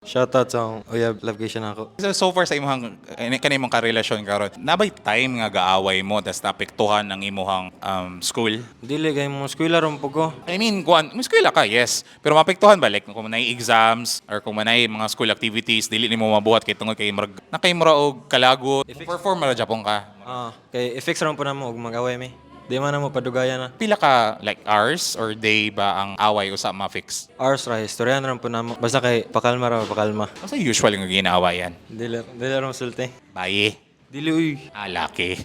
Shoutout sa akong uyab, love kayo na ako. So far sa imong kanimong karelasyon karon, nabay time nga gaaway mo tas naapektuhan ang imong school? Dili kay mo eskwela ron po ko. I mean, kuan, mas eskwela ka, yes. Pero mapektuhan ba like kung manay exams or kung manay mga school activities, dili nimo mabuhat kay tungod kay murag nakay mura og kalagot. Perform ra japon ka. Kay i-fix ron po na mo ug mag-away mi. Di man na mo padugayan na. Pila ka like hours or day ba ang away usa ma-fix? Hours ra, istoryahan ron po na mo. Basta kay pakalma ra, pakalma. Asa usual nga ginaawayan? Dili ron sulti. Baye. Dili uy. Laki.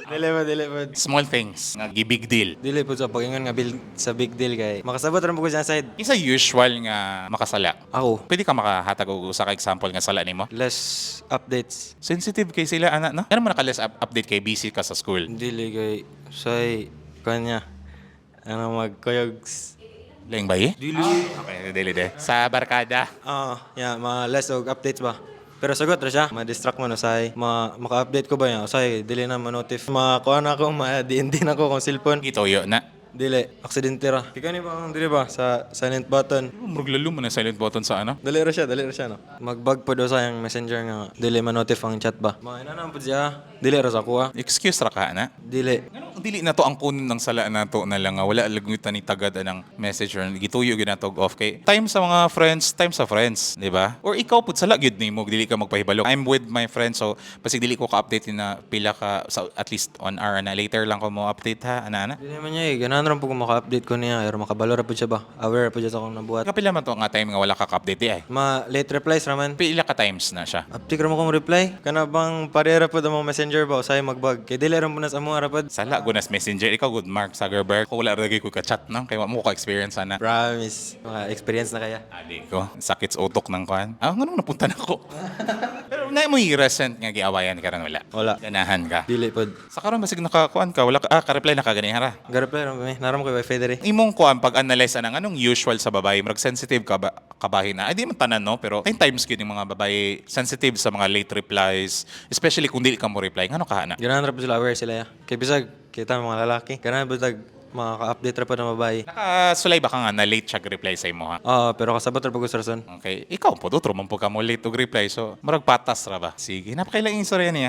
Dili pa. Small things nga big deal. Dili po sa pagingon nga sa big deal kay makasabot ron po ko sa side. Isa usual nga makasala. Ako, Pwede ka makahatag og usa ka example nga sala nimo? less updates. Sensitive kay sila ana no? Ano man naka-less update kay busy ka sa school? Dili kay say kanya. Ano magkoyogs. Laing baye? Dili. Okay, dili de. Sa barkada. Mga less og updates ba. Pero sagot ra siya, ma-distract mo na say, maka-update ko ba yan? Say, dili na ma-notif. Makakuha na ako, ma-din ako kung cellphone. Gitoyo na. Dili, aksidente ra. Kika ni ba, dili ba, sa silent button. Murag lalo mo na silent button sa ano? Dali ra siya, no? Mag-bug po daw sa yung messenger nga, dili ma-notif ang chat ba. Mga inanam po siya, dili ra sa kuha. Excuse ra ka na. Dili. Ano dili na to ang kunin ng sala na to na lang nga wala lagutan ni tagad ng messenger gituyo ginatog off kay time sa mga friends, time sa friends, di ba? Or ikaw pud sala gyud nimo dili ka magpahibalo. I'm with my friends so basig dili ko ka-update na pila ka sa at least 1 hour na later lang ko mo update ha ana. Dili man niya eh, ganahan ron po kung maka-update ko niya, pero makabalo ra po siya ba? Aware po siya sa akong nabuhat. Kapila man to nga time nga wala ka ka-update di ay. Late replies raman. Pila ka times na siya. Aptik ra mo kong reply. Kana bang parera po mo messenger ba? Usay magbag. Kay dili ra po na sa mga rapad. Sala gunas messenger ikaw good Mark Zuckerberg ko wala ra gyud ko ka chat nang kay mo ka experience ana. Promise. Mga experience na kaya. Adi ko, sakit sa utok ng kuan. Ngano napunta na ako. Pero na mo recent nga giawayan ka ran wala. Wala. Ganahan ka. Dili pod. Sa karon basig nakakuan ka, wala ka ka-reply na kaganihan ra. Ga-reply ra mi. Naram ko wifi diri. Imong kuan pag-analyze anang anong usual sa babae, murag sensitive ka ba kabahin na. Ay di man tanan no, pero may times gyud yung mga babae sensitive sa mga late replies, especially kung dili ka mo reply. Ngano ka na? Ganahan ra po sila aware sila ya. Kay bisag kita mga lalaki. Ganahan po makaka-update ra po ng babae. Nakasulay ba ka nga na late siya reply sa imo ha? Pero kasabot ra po ko sa rason. Okay, ikaw po dutro man po ka mo late og reply so murag patas ra ba? Sige, napakailang istorya niya.